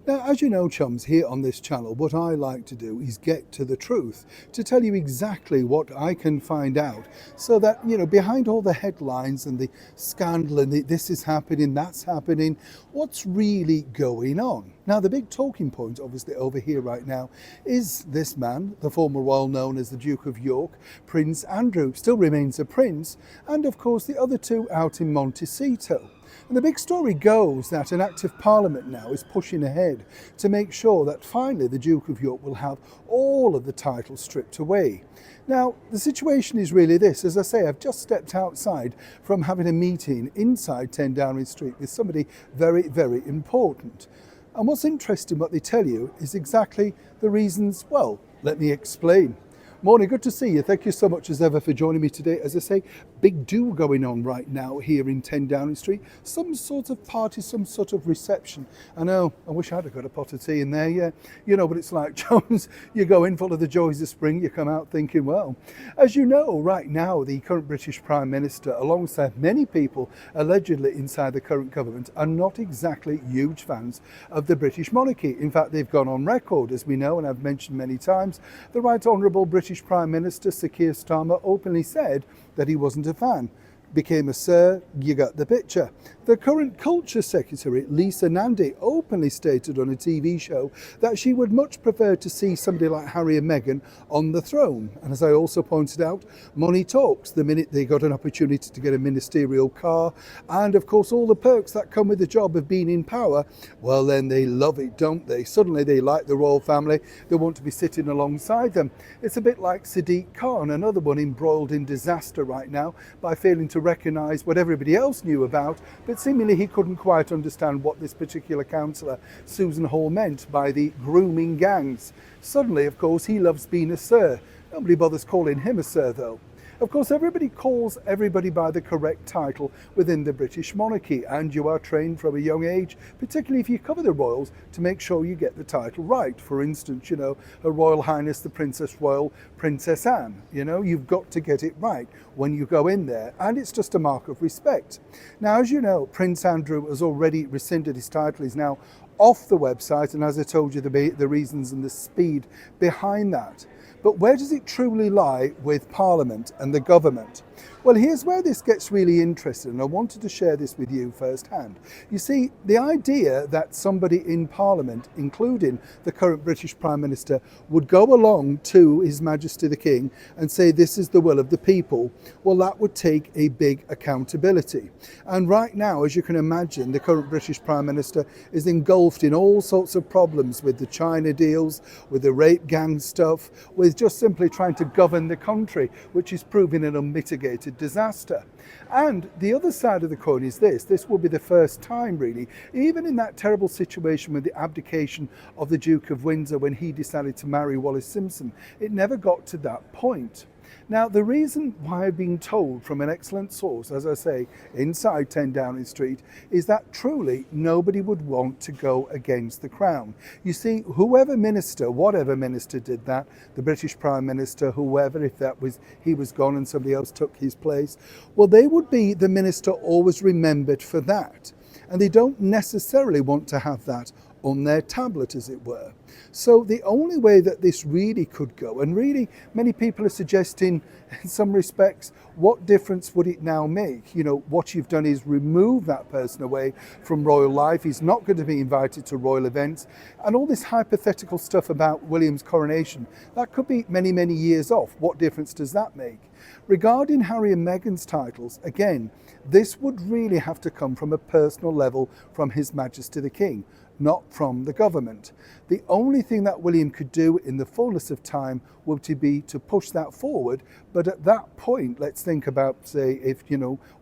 Now, as you know, chums, here on this channel, what I like to do is get to the truth, to tell you exactly what I can find out, so that, behind all the headlines and the scandal and this is happening, that's happening, what's really going on? Now, the big talking point, obviously, over here right now is this man, the former royal known as the Duke of York, Prince Andrew, still remains a prince, and of course the other two out in Montecito. And the big story goes that an active parliament now is pushing ahead to make sure that finally the Duke of York will have all of the titles stripped away. Now, the situation is really this. As I say, I've just stepped outside from having a meeting inside 10 Downing Street with somebody very, very important. And what's interesting, what they tell you, is exactly the reasons. Well, let me explain. Morning, good to see you. Thank you so much as ever for joining me today. As I say, big do going on right now here in 10 Downing Street. Some sort of party, some sort of reception. I know, I wish I'd have got a pot of tea in there, yeah. You know what it's like, Jones. You go in full of the joys of spring, you come out thinking, well. As you know, right now, the current British Prime Minister, alongside many people allegedly inside the current government, are not exactly huge fans of the British monarchy. In fact, they've gone on record, as we know, and I've mentioned many times, the Right Honourable British Prime Minister Sir Keir Starmer openly said that he wasn't a fan. Became a sir, you got the picture. The current Culture Secretary, Lisa Nandy, openly stated on a TV show that she would much prefer to see somebody like Harry and Meghan on the throne. And as I also pointed out, money talks the minute they got an opportunity to get a ministerial car. And of course, all the perks that come with the job of being in power, well, then they love it, don't they? Suddenly they like the royal family. They want to be sitting alongside them. It's a bit like Sadiq Khan, another one embroiled in disaster right now by failing to recognise what everybody else knew about, but seemingly he couldn't quite understand what this particular councillor, Susan Hall, meant by the grooming gangs. Suddenly, of course, he loves being a sir. Nobody bothers calling him a sir, though. Of course, everybody calls everybody by the correct title within the British monarchy, and you are trained from a young age, particularly if you cover the royals, to make sure you get the title right. For instance, Her Royal Highness the Princess Royal Princess Anne. You've got to get it right when you go in there, and it's just a mark of respect. Now, as you know, Prince Andrew has already rescinded his title. He's now off the website, and as I told you, the reasons and the speed behind that. But where does it truly lie with Parliament and the government? Well, here's where this gets really interesting, and I wanted to share this with you firsthand. You see, the idea that somebody in Parliament, including the current British Prime Minister, would go along to His Majesty the King and say this is the will of the people, well, that would take a big accountability. And right now, as you can imagine, the current British Prime Minister is engulfed in all sorts of problems with the China deals, with the rape gang stuff, with just simply trying to govern the country, which is proving an unmitigated disaster. And the other side of the coin is this will be the first time really, even in that terrible situation with the abdication of the Duke of Windsor when he decided to marry Wallis Simpson, it never got to that point. Now, the reason why I've been told from an excellent source, as I say, inside 10 Downing Street, is that truly nobody would want to go against the Crown. You see, whoever minister, whatever minister did that, the British Prime Minister, whoever, if that was he was gone and somebody else took his place, well, they would be the minister always remembered for that. And they don't necessarily want to have that on their tablet, as it were. So the only way that this really could go, and really many people are suggesting in some respects, what difference would it now make? What you've done is remove that person away from royal life. He's not going to be invited to royal events. And all this hypothetical stuff about William's coronation, that could be many, many years off. What difference does that make? Regarding Harry and Meghan's titles, again, this would really have to come from a personal level from His Majesty the King, not from the government. The only thing that William could do in the fullness of time would to be to push that forward. But at that point, let's think about, say, if,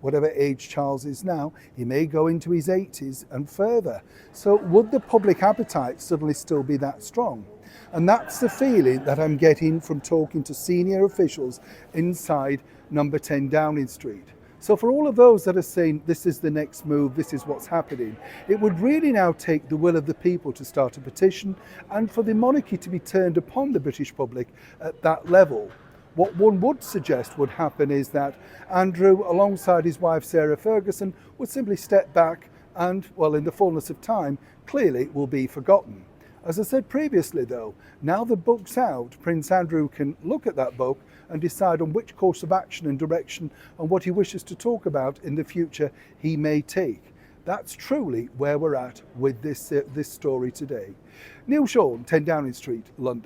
whatever age Charles is now, he may go into his 80s and further. So would the public appetite suddenly still be that strong? And that's the feeling that I'm getting from talking to senior officials inside number 10 Downing Street. So for all of those that are saying this is the next move, this is what's happening, it would really now take the will of the people to start a petition and for the monarchy to be turned upon the British public at that level. What one would suggest would happen is that Andrew, alongside his wife Sarah Ferguson, would simply step back, and, well, in the fullness of time, clearly will be forgotten. As I said previously, though, now the book's out, Prince Andrew can look at that book and decide on which course of action and direction and what he wishes to talk about in the future he may take. That's truly where we're at with this story today. Neil Sean, 10 Downing Street, London.